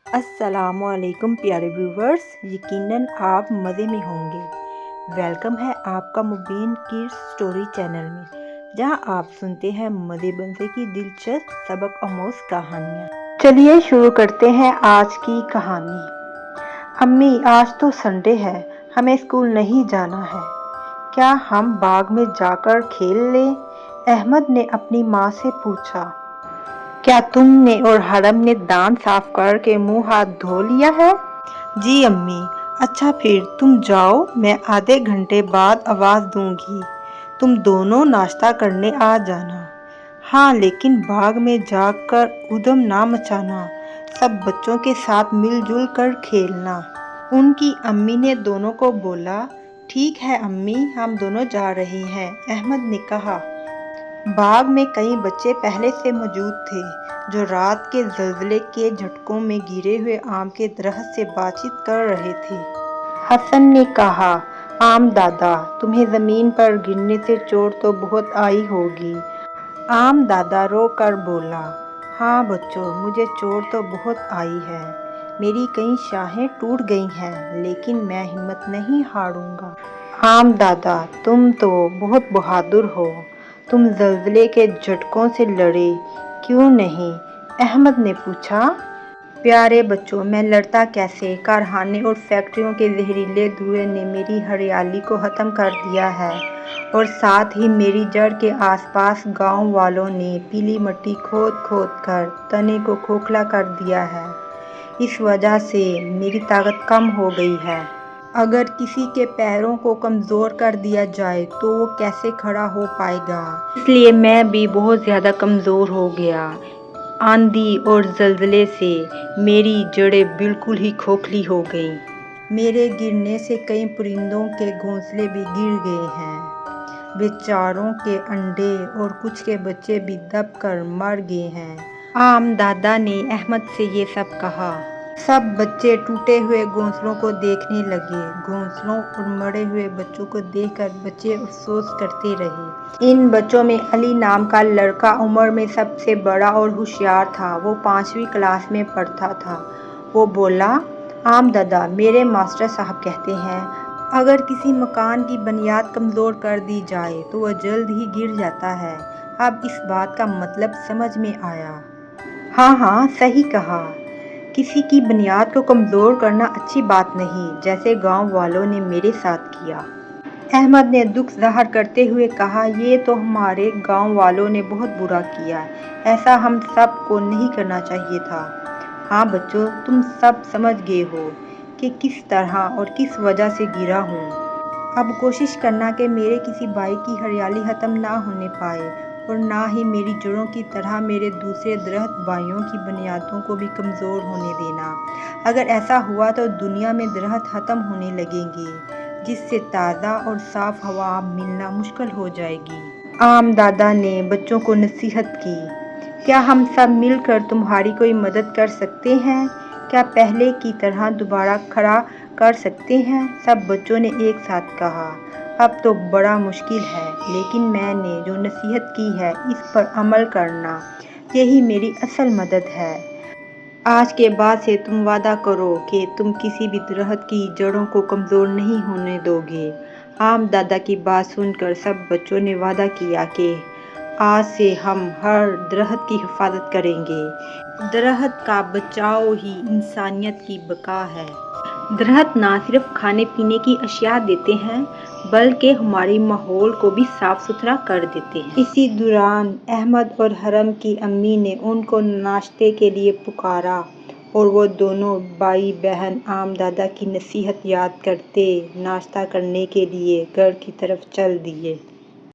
अस्सलाम वालेकुम प्यारे व्यूवर्स, यकीनन आप मज़े में होंगे। वेलकम है आपका मुबीन किड्स स्टोरी चैनल में, जहां आप सुनते हैं मज़े बंसे की दिलचस्प सबक आमोज़ कहानियां। चलिए शुरू करते हैं आज की कहानी। अम्मी, आज तो संडे है, हमें स्कूल नहीं जाना है। क्या हम बाग में जाकर खेल लें? अहमद ने अपनी माँ से पूछा। क्या तुमने और हरम ने दांत साफ करके मुंह हाथ धो लिया है? जी अम्मी। अच्छा फिर तुम जाओ, मैं आधे घंटे बाद आवाज़ दूंगी। तुम दोनों नाश्ता करने आ जाना। हाँ, लेकिन बाग में जाकर उधम ना मचाना, सब बच्चों के साथ मिलजुल कर खेलना। उनकी अम्मी ने दोनों को बोला। ठीक है अम्मी, हम दोनों जा रहे हैं, अहमद ने कहा। बाग में कई बच्चे पहले से मौजूद थे, जो रात के ज़लज़ले के झटकों में गिरे हुए आम के दरख्त से बातचीत कर रहे थे। हसन ने कहा, आम दादा, तुम्हें ज़मीन पर गिरने से चोट तो बहुत आई होगी। आम दादा रो कर बोला, हाँ बच्चों, मुझे चोट तो बहुत आई है। मेरी कई शाखें टूट गई हैं, लेकिन मैं हिम्मत नहीं हारूंगा। आम दादा, तुम तो बहुत बहादुर हो, तुम ज़लज़ले के झटकों से लड़े क्यों नहीं? अहमद ने पूछा। प्यारे बच्चों, मैं लड़ता कैसे? कारखाने और फैक्ट्रियों के जहरीले धुएं ने मेरी हरियाली को ख़त्म कर दिया है, और साथ ही मेरी जड़ के आसपास गांव वालों ने पीली मिट्टी खोद खोद कर तने को खोखला कर दिया है। इस वजह से मेरी ताकत कम हो गई है। अगर किसी के पैरों को कमज़ोर कर दिया जाए तो वो कैसे खड़ा हो पाएगा? इसलिए मैं भी बहुत ज़्यादा कमज़ोर हो गया। आंधी और ज़लज़ले से मेरी जड़ें बिल्कुल ही खोखली हो गईं। मेरे गिरने से कई परिंदों के घोंसले भी गिर गए हैं। बेचारों के अंडे और कुछ के बच्चे भी दब कर मर गए हैं। आम दादा ने अहमद से ये सब कहा। सब बच्चे टूटे हुए घोंसलों को देखने लगे। घोंसलों और मरे हुए बच्चों को देखकर बच्चे अफसोस करते रहे। इन बच्चों में अली नाम का लड़का उम्र में सबसे बड़ा और होशियार था। वो 5वीं क्लास में पढ़ता था। वो बोला, आम दादा, मेरे मास्टर साहब कहते हैं, अगर किसी मकान की बुनियाद कमज़ोर कर दी जाए तो वह जल्द ही गिर जाता है। अब इस बात का मतलब समझ में आया। हाँ, सही कहा। किसी की बुनियाद को कमज़ोर करना अच्छी बात नहीं, जैसे गांव वालों ने मेरे साथ किया। अहमद ने दुख ज़ाहिर करते हुए कहा, ये तो हमारे गांव वालों ने बहुत बुरा किया। ऐसा हम सब को नहीं करना चाहिए था। हाँ बच्चों, तुम सब समझ गए हो कि किस तरह और किस वजह से गिरा हूँ। अब कोशिश करना कि मेरे किसी भाई की हरियाली ख़त्म ना होने पाए, और ना ही मेरी जड़ों की तरह मेरे दूसरे दरख्त भाइयों की बुनियादों को भी कमज़ोर होने देना। अगर ऐसा हुआ तो दुनिया में दरख्त ख़त्म होने लगेंगे, जिससे ताज़ा और साफ़ हवा मिलना मुश्किल हो जाएगी। आम दादा ने बच्चों को नसीहत की। क्या हम सब मिलकर तुम्हारी कोई मदद कर सकते हैं? क्या पहले की तरह दोबारा खड़ा कर सकते हैं? सब बच्चों ने एक साथ कहा। अब तो बड़ा मुश्किल है, लेकिन मैंने जो नसीहत की है इस पर अमल करना, यही मेरी असल मदद है। आज के बाद से तुम वादा करो कि तुम किसी भी दरख्त की जड़ों को कमज़ोर नहीं होने दोगे। आम दादा की बात सुनकर सब बच्चों ने वादा किया कि आज से हम हर दरख्त की हिफाजत करेंगे। दरख्त का बचाव ही इंसानियत की बका है। दरख्त ना सिर्फ खाने पीने की अशिया देते हैं, बल्कि हमारे माहौल को भी साफ सुथरा कर देते हैं। इसी दौरान अहमद और हरम की अम्मी ने उनको नाश्ते के लिए पुकारा, और वो दोनों भाई बहन आम दादा की नसीहत याद करते नाश्ता करने के लिए घर की तरफ चल दिए।